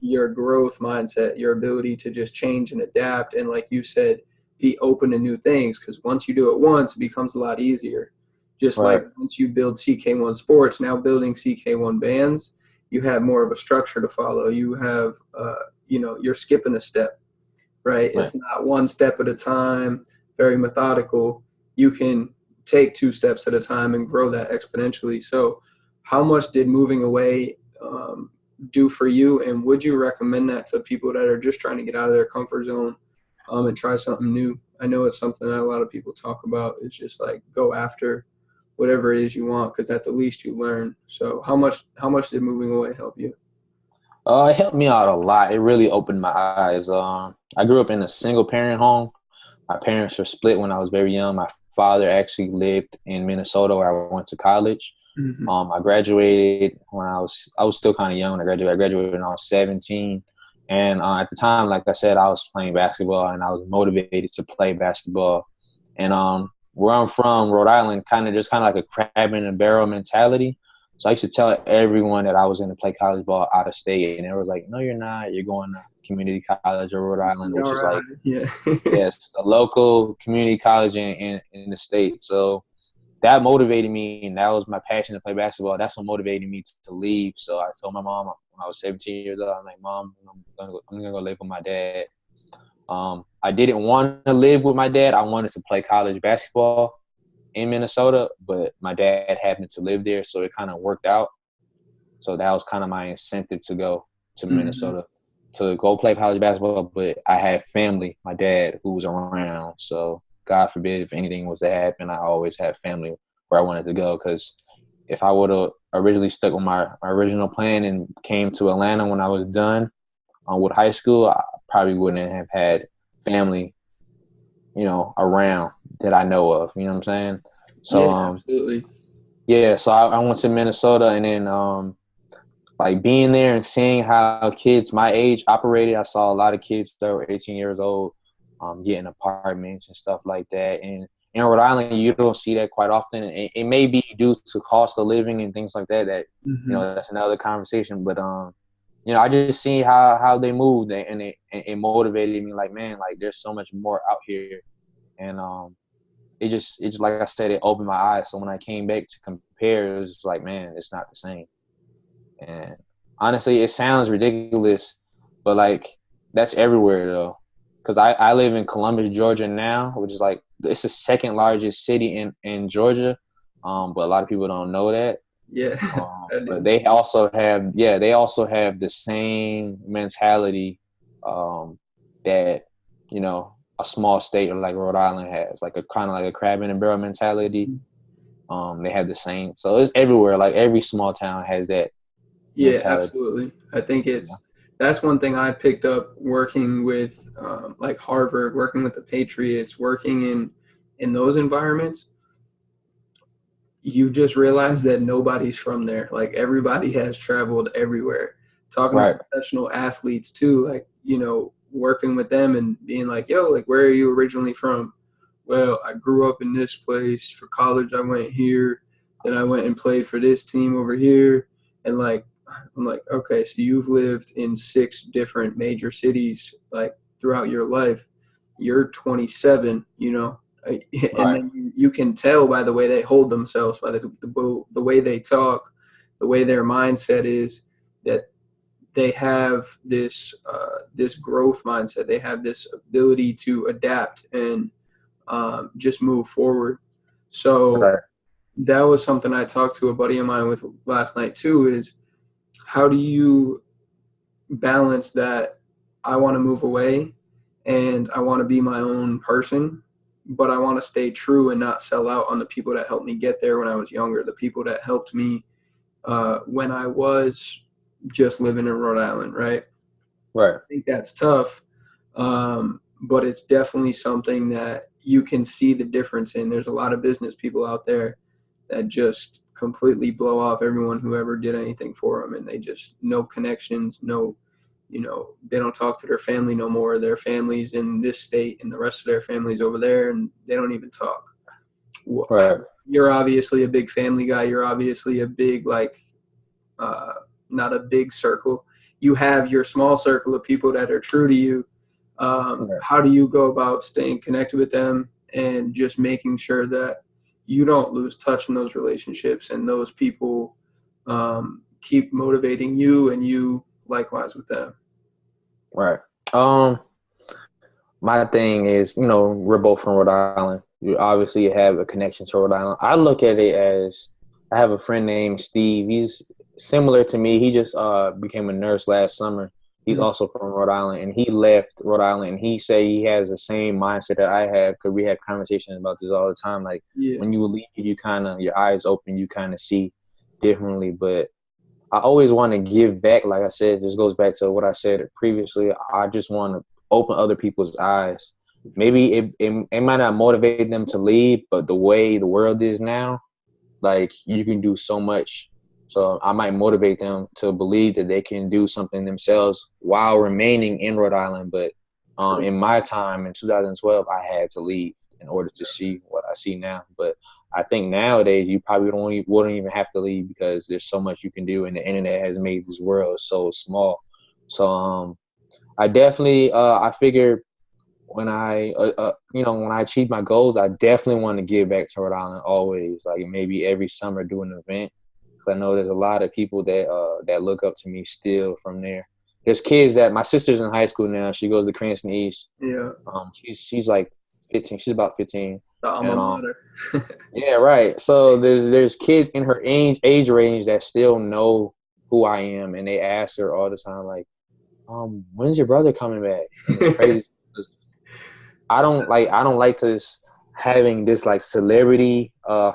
your growth mindset, your ability to just change and adapt? And like you said, be open to new things, because once you do it once, it becomes a lot easier. Just like Right. once you build CK1 Sports, now building CK1 Bands, you have more of a structure to follow. You have, you're skipping a step, right? Right. It's not one step at a time, very methodical. You can take 2 steps at a time and grow that exponentially. So how much did moving away do for you, and would you recommend that to people that are just trying to get out of their comfort zone and try something new? I know it's something that a lot of people talk about. It's just like go after whatever it is you want, because at the least you learn. So how much did moving away help you? It helped me out a lot. It really opened my eyes. I grew up in a single parent home. My parents were split when I was very young. My father actually lived in Minnesota where I went to college. Mm-hmm. I graduated when I was still kind of young when I graduated. I graduated when I was 17. And at the time, like I said, I was playing basketball and I was motivated to play basketball. And where I'm from, Rhode Island, kind of like a crab in a barrel mentality. So I used to tell everyone that I was going to play college ball out of state. And they was like, no, you're not. You're going to community college of Rhode Island, which All is right. like, Yeah. yes, a local community college in the state. So that motivated me, and that was my passion to play basketball. That's what motivated me to leave. So I told my mom when I was 17 years old, I'm like, Mom, I'm gonna go live with my dad. I didn't want to live with my dad. I wanted to play college basketball in Minnesota, but my dad happened to live there, so it kind of worked out. So that was kind of my incentive to go to Mm-hmm. Minnesota to go play college basketball. But I had family, my dad, who was around. So God forbid if anything was to happen, I always had family where I wanted to go. Because if I would have originally stuck with my original plan and came to Atlanta when I was done with high school, I probably wouldn't have had family, around that I know of. You know what I'm saying? So Yeah, absolutely. yeah. So I went to Minnesota, and then like being there and seeing how kids my age operated. I saw a lot of kids that were 18 years old, getting apartments and stuff like that. And in Rhode Island, you don't see that quite often. It may be due to cost of living and things like that. Hmm. That's another conversation. But I just see how they moved, and it motivated me. Like, man, like there's so much more out here, and it's like I said, it opened my eyes. So when I came back to compare, it was just like, man, it's not the same. And honestly, it sounds ridiculous, but like that's everywhere though. Because I live in Columbus, Georgia now, which is like it's the second largest city in Georgia. But a lot of people don't know that. Yeah, I But do. they also have the same mentality that a small state like Rhode Island has, like a kind of like a crab in a barrel mentality. They have the same, so it's everywhere. Like every small town has that Yeah, mentality. absolutely. I think Yeah. that's one thing I picked up working with like Harvard, working with the Patriots, working in those environments. You just realize that nobody's from there. Like everybody has traveled everywhere. Talking to Right. professional athletes too, like, working with them and being like, yo, like, where are you originally from? Well, I grew up in this place. For college, I went here. Then I went and played for this team over here. And like, I'm like, okay, so you've lived in 6 different major cities like throughout your life. You're 27, and Right. then you can tell by the way they hold themselves, by the way they talk, the way their mindset is, that they have this growth mindset. They have this ability to adapt and just move forward. So Right. that was something I talked to a buddy of mine with last night too. Is how do you balance that? I want to move away and I want to be my own person, but I want to stay true and not sell out on the people that helped me get there when I was younger, the people that helped me when I was just living in Rhode Island, right? Right. I think that's tough, but it's definitely something that you can see the difference in. There's a lot of business people out there that just completely blow off everyone who ever did anything for them, and they just no connections, no, they don't talk to their family no more. Their families in this state, and the rest of their families over there, and they don't even talk. Right. You're obviously a big family guy. You're obviously a big uh, not a big circle. You have your small circle of people that are true to you. Right. How do you go about staying connected with them and just making sure that you don't lose touch in those relationships and those people keep motivating you and you likewise with them? Right. My thing is, we're both from Rhode Island. You obviously have a connection to Rhode Island. I look at it as I have a friend named Steve. He's similar to me. He just became a nurse last summer. He's Mm. also from Rhode Island, and he left Rhode Island. And he say he has the same mindset that I have, because we have conversations about this all the time. Like Yeah. when you leave, you kind of your eyes open, you kind of see differently. But I always want to give back. Like I said, this goes back to what I said previously. I just want to open other people's eyes. Maybe it might not motivate them to leave, but the way the world is now, like you can do so much. So I might motivate them to believe that they can do something themselves while remaining in Rhode Island. But True. in my time in 2012, I had to leave in order to see what I see now. But I think nowadays you probably wouldn't even have to leave, because there's so much you can do, and the internet has made this world so small. So I definitely I figure when I achieve my goals, I definitely want to give back to Rhode Island always. Like maybe every summer do an event. Cause I know there's a lot of people that look up to me still from there. There's kids that my sister's in high school now. She goes to Cranston East. Yeah. She's like 15. She's about 15, The alma and mater. yeah, right. So there's kids in her age range that still know who I am, and they ask her all the time, like, when's your brother coming back? And it's crazy. I don't like this having this like celebrity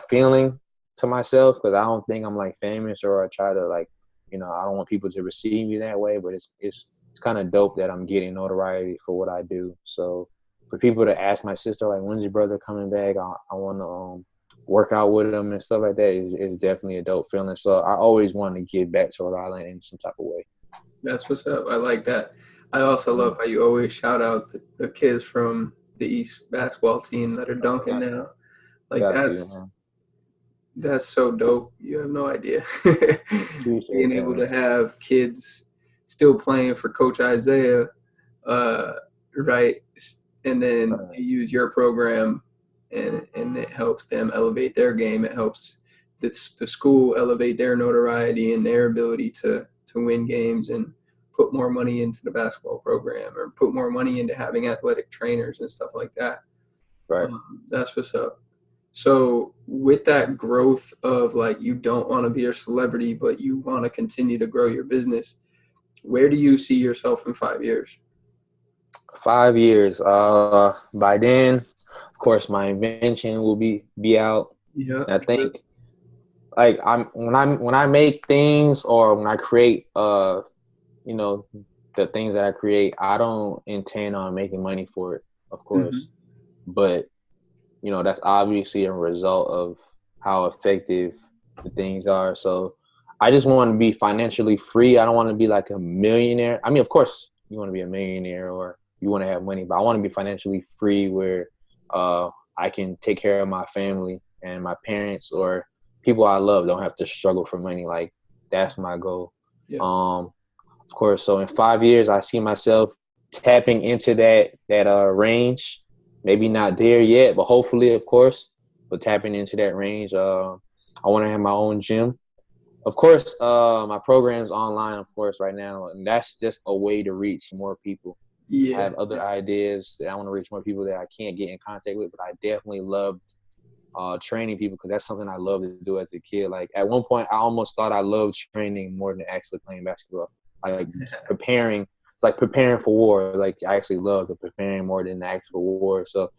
feeling to myself, because I don't think I'm like famous, or I try to like, I don't want people to receive me that way. But it's kind of dope that I'm getting notoriety for what I do. So for people to ask my sister, like, when's your brother coming back? I want to work out with him and stuff like that is definitely a dope feeling. So I always want to give back to Rhode Island in some type of way. That's what's up. I like that. I also love how you always shout out the kids from the East basketball team that are dunking now. Like Got to, man. that's so dope. You have no idea. Appreciate Being that, able to man. have kids still playing for Coach Isaiah, uh, right? And then you use your program, and it helps them elevate their game. It helps the school elevate their notoriety and their ability to win games and put more money into the basketball program or put more money into having athletic trainers and stuff like that. Right. That's what's up. So with that growth of like you don't want to be a celebrity, but you want to continue to grow your business, where do you see yourself in 5 years? 5 years. By then, of course, my invention will be out. Yeah. And I think like when I make things or when I create you know, the things that I create, I don't intend on making money for it, of course. But, you know, that's obviously a result of how effective the things are. So I just want to be financially free. I don't want to be like a millionaire. I mean, of course, you want to be a millionaire or you want to have money, but I want to be financially free where I can take care of my family and my parents or people I love don't have to struggle for money. Like, that's my goal. Yeah. Of course, so in 5 years, I see myself tapping into that range. Maybe not there yet, but hopefully, of course, but tapping into that range. I want to have my own gym. Of course, my program's online, of course, right now, and that's just a way to reach more people. I Yeah. have other ideas that I want to reach more people that I can't get in contact with, but I definitely love training people because that's something I love to do as a kid. Like at one point, I almost thought I loved training more than actually playing basketball. Like preparing, it's like preparing for war. Like I actually love the preparing more than the actual war. So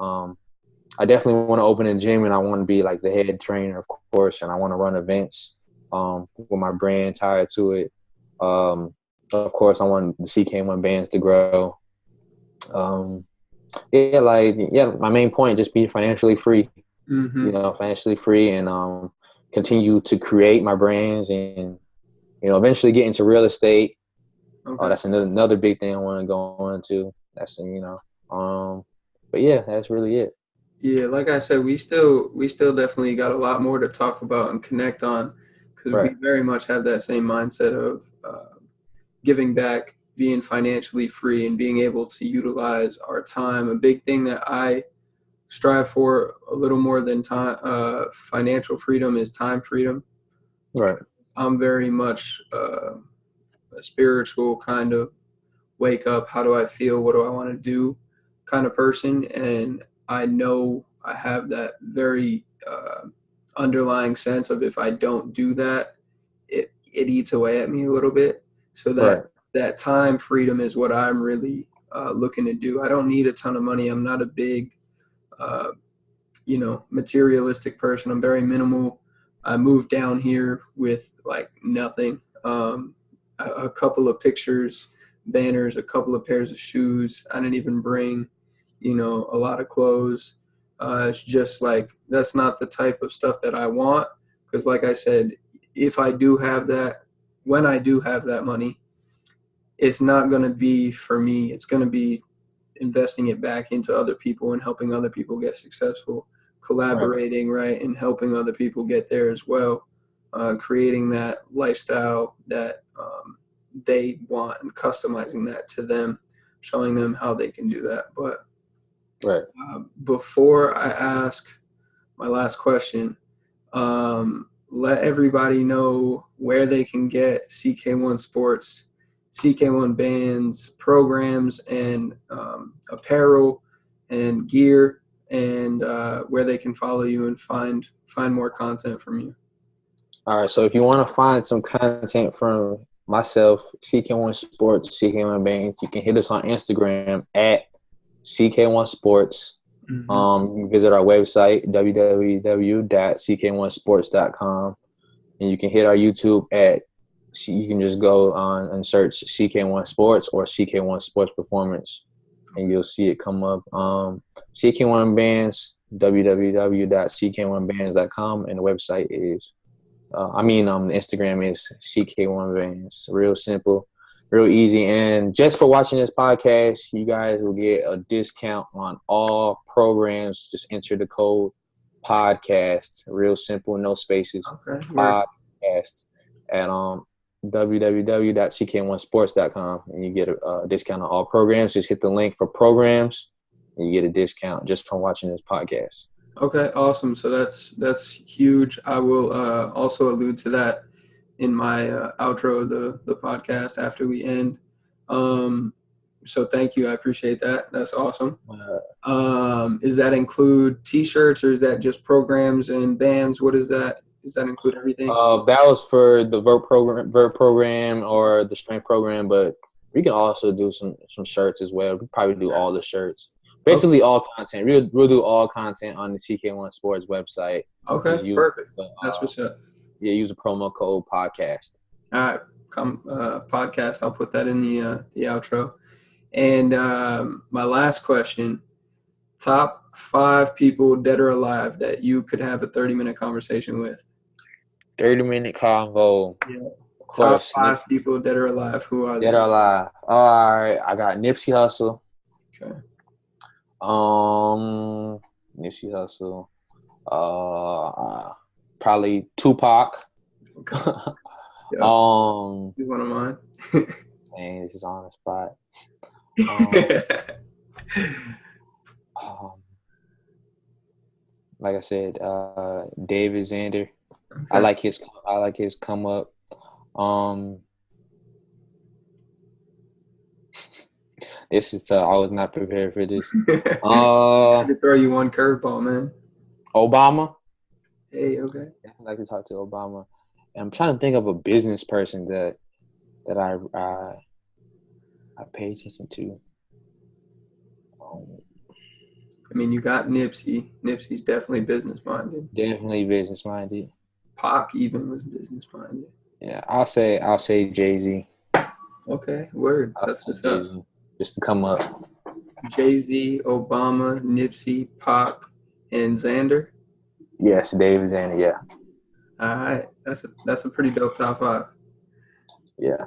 I definitely want to open a gym and I want to be like the head trainer, of course, and I want to run events with my brand tied to it. Of course, I want the CK1 bands to grow. My main point just be financially free. You know, financially free and continue to create my brands and eventually get into real estate. Okay. That's another big thing I want to go into. But yeah, that's really it. Yeah, like I said, we still definitely got a lot more to talk about and connect on because we Right, very much have that same mindset of giving back, being financially free, and being able to utilize our time. A big thing that I strive for a little more than time, financial freedom is time freedom. right, I'm very much a spiritual kind of wake up, how do I feel, what do I want to do kind of person. And I know I have that very underlying sense of if I don't do that, it eats away at me a little bit. So right, that time freedom is what I'm really looking to do. I don't need a ton of money. I'm not a big, uh, materialistic person. I'm very minimal. I moved down here with like nothing. A couple of pictures, banners, a couple of pairs of shoes. I didn't even bring, a lot of clothes. It's just like that's not the type of stuff that I want. Because, like I said, if I do have that, when I do have that money, it's not going to be for me. It's going to be investing it back into other people and helping other people get successful, right, collaborating, right, and helping other people get there as well, creating that lifestyle that they want and customizing that to them, showing them how they can do that. But right. before I ask my last question, let everybody know where they can get CK1 Sports, CK1 bands, programs, and apparel and gear, and where they can follow you and find more content from you. All right. So if you want to find some content from myself, CK1 Sports, CK1 Banks, you can hit us on Instagram at CK1 Sports. You can visit our website, www.ck1sports.com. And you can hit our YouTube you can just go on and search CK1 Sports or CK1 Sports Performance. and you'll see it come up. CK1 Bands, www.ck1bands.com, and the website is, Instagram is CK1 Bands. Real simple, real easy. And just for watching this podcast, you guys will get a discount on all programs. Just enter the code podcast. Real simple, no spaces. Okay. Podcast at www.ck1sports.com, and you get a discount on all programs. Just hit the link for programs, and you get a discount just from watching this podcast. Okay, awesome. So that's huge. I will also allude to that in my outro of the podcast after we end. So thank you. I appreciate that. That's awesome. Does that include T-shirts, or is that just programs and bands? What is that? Does that include everything? That was for the vert program or the strength program, but we can also do some shirts as well. We probably do all the shirts. Basically, all content. We'll do all content on the CK1 Sports website. Okay, perfect. That's what's up. Yeah, use a promo code podcast. All right, podcast. I'll put that in the outro. And my last question: top 5 people, dead or alive, that you could have a 30-minute conversation with. 30-minute convo. Yeah. Top 5 people, dead or alive. Who are they? Dead or alive. All right, I got Nipsey Hussle. Okay. Nipsey Hussle. Probably Tupac. Okay. He's one of mine. Dang, this is on the spot. Like I said, David Xander. Okay. I like his come up. This is tough. I was not prepared for this. I could throw you one curveball, man. Obama. Hey, okay. I'd like to talk to Obama. And I'm trying to think of a business person that I pay attention to. You got Nipsey. Nipsey's definitely business-minded. Definitely business-minded. Pac even was business-minded. Yeah, I'll say Jay-Z. Okay, word. That's what's up. Just to come up. Jay-Z, Obama, Nipsey, Pac, and Xander? Yes, David Xander, yeah. All right. That's a pretty dope top 5. Yeah.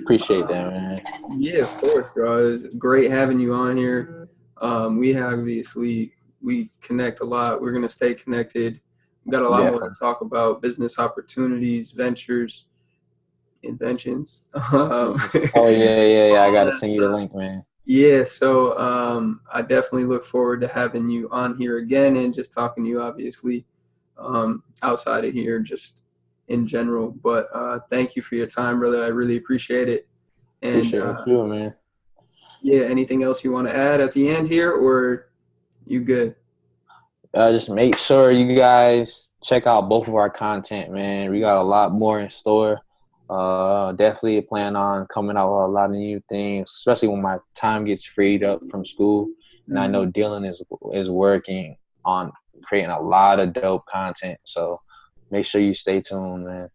Appreciate that, man. Yeah, of course, bro. It's great having you on here. We connect a lot. We're going to stay connected. We've got a lot more to talk about: business opportunities, ventures, inventions. Yeah. I got to send you the link, man. Yeah, so I definitely look forward to having you on here again and just talking to you, obviously, outside of here, just in general. But thank you for your time, brother. I really appreciate it. And, appreciate it too, man. Yeah, anything else you want to add at the end here, or you good? Just make sure you guys check out both of our content, man. We got a lot more in store. Definitely plan on coming out with a lot of new things, especially when my time gets freed up from school. And I know Dylan is working on creating a lot of dope content. So make sure you stay tuned, man.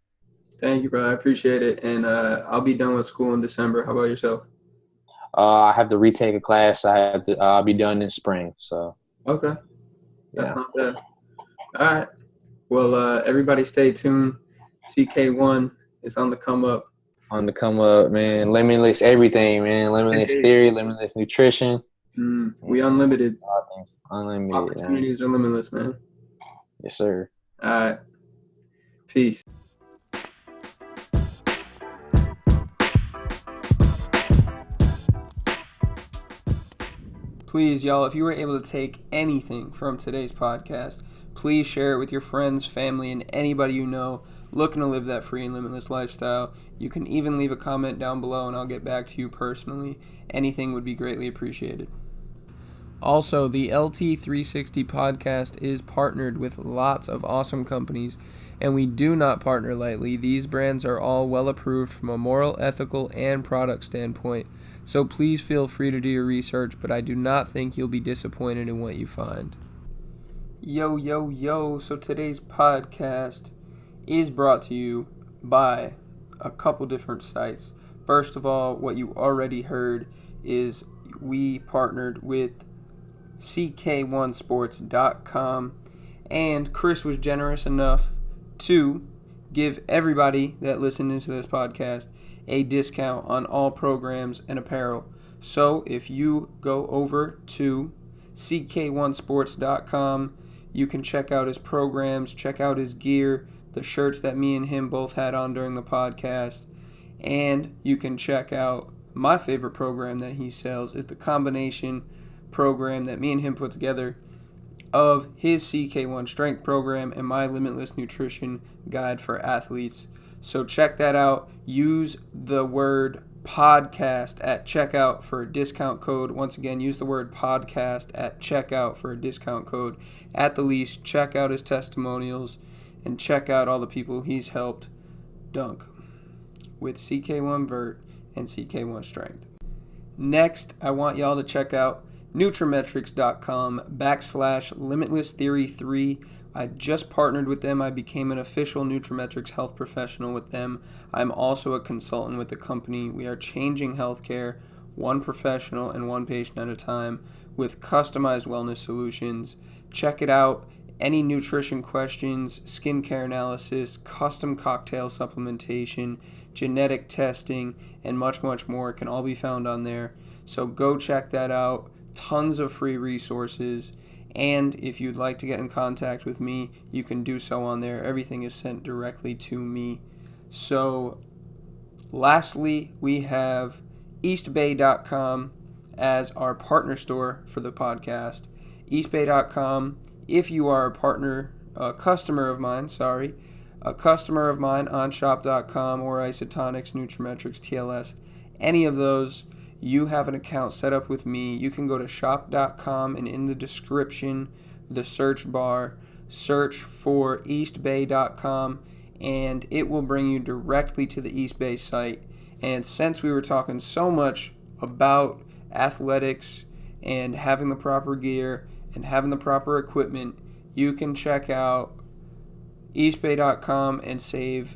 Thank you, brother. I appreciate it. And I'll be done with school in December. How about yourself? I have to retake a class. I'll be done in spring. So okay, that's not bad. All right. Well, everybody stay tuned. CK1 is on the come up. On the come up, man. Limitless everything, man. Limitless theory, limitless nutrition. We unlimited. Unlimited. Opportunities are limitless, man. Yes, sir. All right. Peace. Please, y'all, if you were able to take anything from today's podcast, please share it with your friends, family, and anybody you know looking to live that free and limitless lifestyle. You can even leave a comment down below, and I'll get back to you personally. Anything would be greatly appreciated. Also, the LT360 podcast is partnered with lots of awesome companies, and we do not partner lightly. These brands are all well approved from a moral, ethical, and product standpoint. So please feel free to do your research, but I do not think you'll be disappointed in what you find. Yo. So today's podcast is brought to you by a couple different sites. First of all, what you already heard is we partnered with ck1sports.com, and Chris was generous enough to give everybody that listened to this podcast a discount on all programs and apparel. So if you go over to ck1sports.com, you can check out his programs, check out his gear, the shirts that me and him both had on during the podcast, and you can check out my favorite program that he sells is the combination program that me and him put together of his CK1 strength program and my limitless nutrition guide for athletes. So check that out. Use the word podcast at checkout for a discount code. Once again, use the word podcast at checkout for a discount code. At the least, check out his testimonials and check out all the people he's helped dunk with CK1 Vert and CK1 Strength. Next, I want y'all to check out nutrimetrics.com/limitlesstheory3. I just partnered with them. I became an official Nutrimetrics health professional with them. I'm also a consultant with the company. We are changing healthcare one professional and one patient at a time with customized wellness solutions. Check it out. Any nutrition questions, skincare analysis, custom cocktail supplementation, genetic testing, and much, much more can all be found on there. So go check that out. Tons of free resources. And if you'd like to get in contact with me, you can do so on there. Everything is sent directly to me. So lastly, we have eastbay.com as our partner store for the podcast. eastbay.com, if you are a customer of mine on shop.com or Isotonics, Nutrimetrics, TLS, any of those, you have an account set up with me. You can go to shop.com and in the description, the search bar, search for eastbay.com and it will bring you directly to the East Bay site. And since we were talking so much about athletics and having the proper gear and having the proper equipment, you can check out eastbay.com and save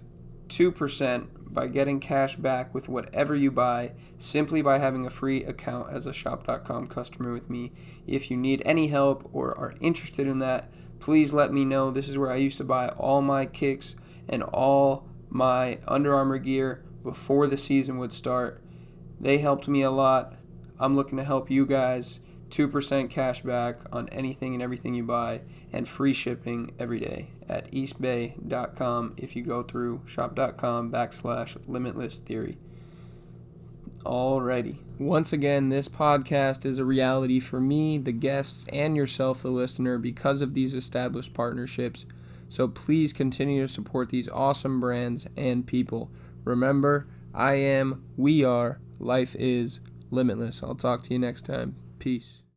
2% by getting cash back with whatever you buy simply by having a free account as a shop.com customer with me. If you need any help or are interested in that, please let me know. This is where I used to buy all my kicks and all my Under Armour gear before the season would start. They helped me a lot. I'm looking to help you guys. 2% cash back on anything and everything you buy, and free shipping every day at eastbay.com if you go through shop.com/limitlesstheory. Alrighty. Once again, this podcast is a reality for me, the guests, and yourself, the listener, because of these established partnerships. So please continue to support these awesome brands and people. Remember, we are, life is limitless. I'll talk to you next time. Peace.